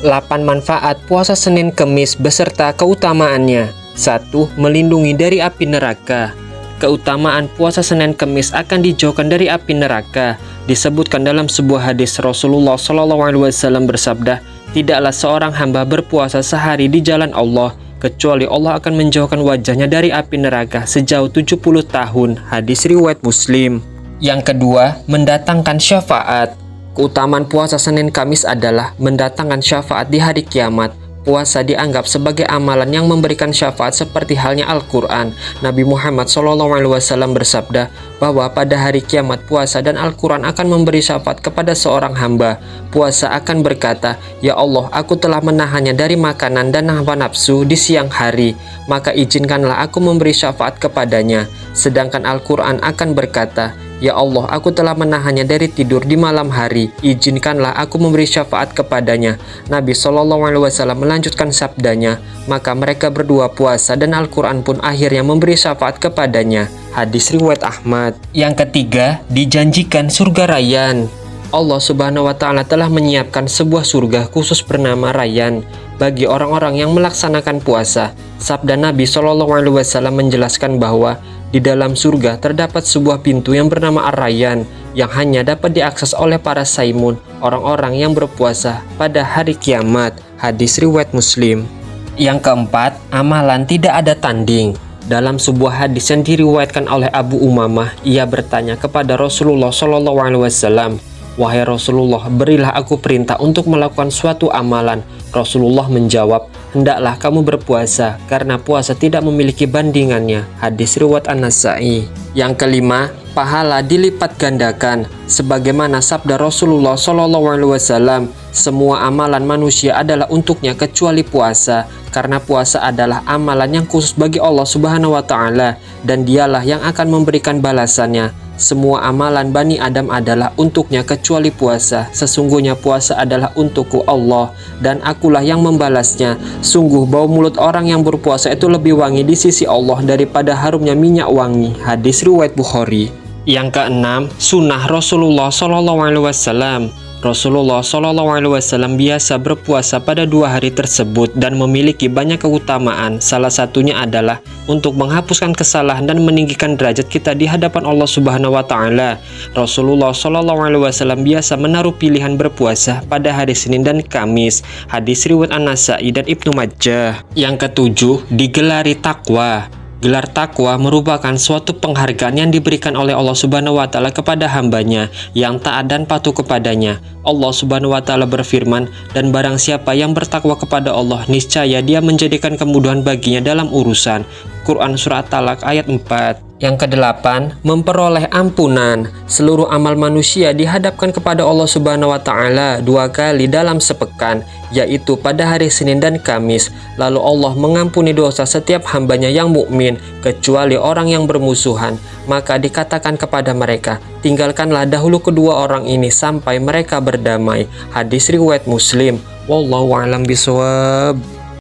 8 manfaat puasa Senin Kemis beserta keutamaannya. 1. Melindungi dari api neraka. Keutamaan puasa Senin Kemis akan dijauhkan dari api neraka. Disebutkan dalam sebuah hadis, Rasulullah SAW bersabda, "Tidaklah seorang hamba berpuasa sehari di jalan Allah, kecuali Allah akan menjauhkan wajahnya dari api neraka sejauh 70 tahun. Hadis riwayat Muslim. Yang kedua, mendatangkan syafaat. Keutamaan puasa Senin Kamis adalah mendatangkan syafaat di hari kiamat. Puasa dianggap sebagai amalan yang memberikan syafaat seperti halnya Al-Quran. Nabi Muhammad SAW bersabda bahwa pada hari kiamat puasa dan Al-Quran akan memberi syafaat kepada seorang hamba. Puasa akan berkata, "Ya Allah, aku telah menahannya dari makanan dan hawa nafsu di siang hari, maka izinkanlah aku memberi syafaat kepadanya." Sedangkan Al-Quran akan berkata, "Ya Allah, aku telah menahannya dari tidur di malam hari, izinkanlah aku memberi syafaat kepadanya." Nabi SAW melanjutkan sabdanya, maka mereka berdua puasa dan Al-Quran pun akhirnya memberi syafaat kepadanya. Hadis riwayat Ahmad. Yang ketiga, dijanjikan surga Rayyan. Allah Subhanahu wa Ta'ala telah menyiapkan sebuah surga khusus bernama Rayyan bagi orang-orang yang melaksanakan puasa. Sabda Nabi SAW menjelaskan bahwa di dalam surga terdapat sebuah pintu yang bernama Ar-Rayyan yang hanya dapat diakses oleh para saimun, orang-orang yang berpuasa pada hari kiamat. Hadis riwayat Muslim. Yang keempat, amalan tidak ada tanding. Dalam sebuah hadis yang diriwayatkan oleh Abu Umamah, ia bertanya kepada Rasulullah SAW, "Wahai Rasulullah, berilah aku perintah untuk melakukan suatu amalan." Rasulullah menjawab, "Hendaklah kamu berpuasa, karena puasa tidak memiliki bandingannya." Hadis riwayat An-Nasa'i. Yang kelima, pahala dilipat gandakan. Sebagaimana sabda Rasulullah SAW, "Semua amalan manusia adalah untuknya kecuali puasa, karena puasa adalah amalan yang khusus bagi Allah Subhanahu wa Ta'ala, dan Dialah yang akan memberikan balasannya. Semua amalan Bani Adam adalah untuknya kecuali puasa. Sesungguhnya puasa adalah untukku Allah, dan akulah yang membalasnya. Sungguh bau mulut orang yang berpuasa itu lebih wangi di sisi Allah daripada harumnya minyak wangi." Hadis riwayat Bukhari. Yang keenam, sunnah Rasulullah SAW. Rasulullah SAW biasa berpuasa pada 2 hari tersebut dan memiliki banyak keutamaan. Salah satunya adalah untuk menghapuskan kesalahan dan meninggikan derajat kita di hadapan Allah Subhanahu wa Ta'ala. Rasulullah SAW biasa menaruh pilihan berpuasa pada hari Senin dan Kamis. Hadis riwayat An-Nasa'i dan Ibnu Majah. Yang ketujuh, digelari takwa. Gelar takwa merupakan suatu penghargaan yang diberikan oleh Allah Subhanahu wa Ta'ala kepada hambanya yang taat dan patuh kepadanya. Allah Subhanahu wa Ta'ala berfirman, "Dan barang siapa yang bertakwa kepada Allah, niscaya Dia menjadikan kemudahan baginya dalam urusan." Quran Surat Talak ayat 4. Yang kedelapan, memperoleh ampunan. Seluruh amal manusia dihadapkan kepada Allah Subhanahu wa Ta'ala 2 kali dalam sepekan, yaitu pada hari Senin dan Kamis. Lalu Allah mengampuni dosa setiap hambanya yang mukmin, kecuali orang yang bermusuhan. Maka dikatakan kepada mereka, "Tinggalkanlah dahulu kedua orang ini sampai mereka berdamai." Hadis riwayat Muslim. Wallahu a'lam bishawab.